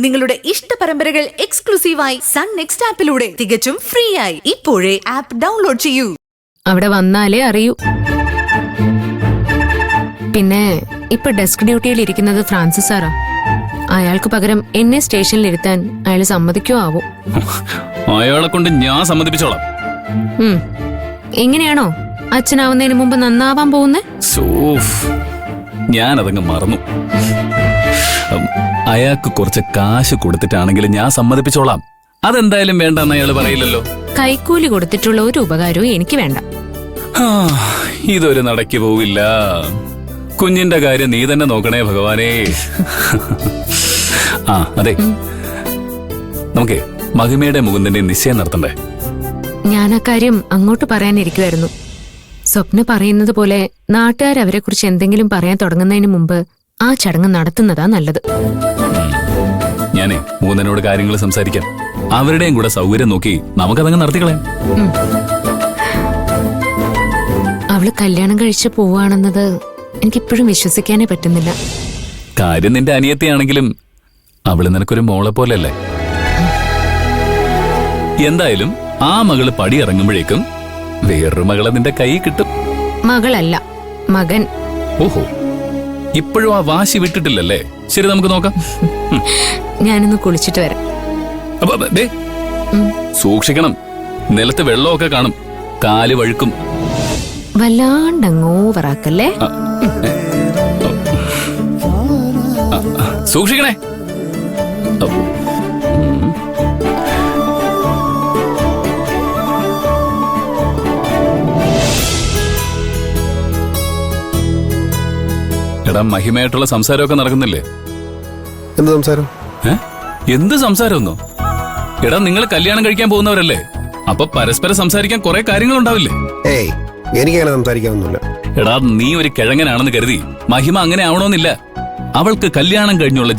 നിങ്ങളുടെ ഇഷ്ട പരമ്പരകൾ എക്സ്ക്ലൂസീവായി സൺ നെക്സ്റ്റ് ആപ്പിലൂടെ തികച്ചും ഫ്രീ ആയി ഇപ്പോഴേ ആപ്പ് ഡൗൺലോഡ് ചെയ്യൂ. അവിടെ വന്നാലേ അറിയൂ. പിന്നെ ഇപ്പൊ ഡെസ്ക് ഡ്യൂട്ടിയിൽ ഇരിക്കുന്നത് ഫ്രാൻസിസ് സാറാ. അയാൾക്ക് പകരം എന്നെ സ്റ്റേഷനിൽ ഇരുത്താൻ അയാൾ സമ്മതിക്കോ ആവോ? അയാളെ കൊണ്ട് ഞാൻ സമ്മതിപ്പിച്ചോളാം. എങ്ങനെയാണോ അച്ഛനാവുന്നതിന് മുമ്പ് നന്നാവാൻ പോകുന്നേ? ഞാനതങ്ങ് മറന്നു. അയാൾക്ക് കുറച്ച് കാശ് കൊടുത്തിട്ടാണെങ്കിലും ഞാൻ സമ്മതിപ്പിച്ചോളാം. അതെന്തായാലും വേണ്ടെന്ന് അയാൾ പറയില്ലല്ലോ. കൈക്കൂലി കൊടുത്തിട്ടുള്ള ഒരു ഉപകാരവും എനിക്ക് വേണ്ട. ഇതൊരു നടക്കി പോവില്ല. കുഞ്ഞിന്റെ കാര്യം നീ തന്നെ നോക്കണേ ഭഗവാനേ. അതെ, നമുക്ക് മഹിമയുടെ മുകുന്ദന്റെ നിശ്ചയം നടത്തണ്ടേ? ഞാൻ ആ കാര്യം അങ്ങോട്ട് പറയാനിരിക്കുമായിരുന്നു. സ്വപ്ന പറയുന്നത് പോലെ നാട്ടുകാരവരെ കുറിച്ച് എന്തെങ്കിലും പറയാൻ തുടങ്ങുന്നതിന് മുമ്പ് ആ ചടങ്ങ് നടത്തുന്നതാ നല്ലത്. ഞാനേ മുകുന്ദനോട് കാര്യങ്ങൾ സംസാരിക്കാം. അവരുടെയും കൂടെ സൗകര്യം നോക്കി നമുക്കതങ്ങ് നടത്തിക്കളയാം. അവള് കല്യാണം കഴിച്ച് പോവാണെന്നത് എനിക്കിപ്പോഴും വിശ്വസിക്കാനേ പറ്റുന്നില്ല. കാര്യം നിന്റെ അനിയത്തിയാണെങ്കിലും അവള് നിനക്കൊരു മോളെ പോലെയല്ലേ. എന്തായാലും ആ മകള് പടി ഇറങ്ങുമ്പോഴേക്കും വേറൊരു മകളെ നിന്റെ കൈ കിട്ടും. മകളല്ല, മകൻ. ഓഹോ, ഇപ്പോഴും ആ വാശി വിട്ടിട്ടില്ലല്ലേ? ശരി, നമുക്ക് നോക്കാം. ഞാനൊന്ന് കുളിച്ചിട്ട് വരാം. സൂക്ഷിക്കണം, നിലത്ത് വെള്ളമൊക്കെ കാണും, കാല് വഴുക്കും. വല്ലാണ്ടങ്ങോവറാക്കല്ലേ. സൂക്ഷിക്കണേ. എടാ, മഹിമയായിട്ടുള്ള സംസാരമൊക്കെ നടക്കുന്നില്ലേ? എന്ത് സംസാരം? എന്ത് സംസാരമൊന്നോ? എടാ, നിങ്ങൾ കല്യാണം കഴിക്കാൻ പോകുന്നവരല്ലേ? അപ്പൊ പരസ്പരം സംസാരിക്കാൻ കുറെ കാര്യങ്ങളുണ്ടാവില്ലേ? ഏയ്, എനിക്കങ്ങനെ സംസാരിക്കാനൊന്നുമില്ല. എടാ, നീ ഒരു കിഴങ്ങനാണെന്ന് കരുതി മഹിമ അങ്ങനെ ആവണമെന്നില്ല. അവൾക്ക് കല്യാണം കഴിഞ്ഞുള്ള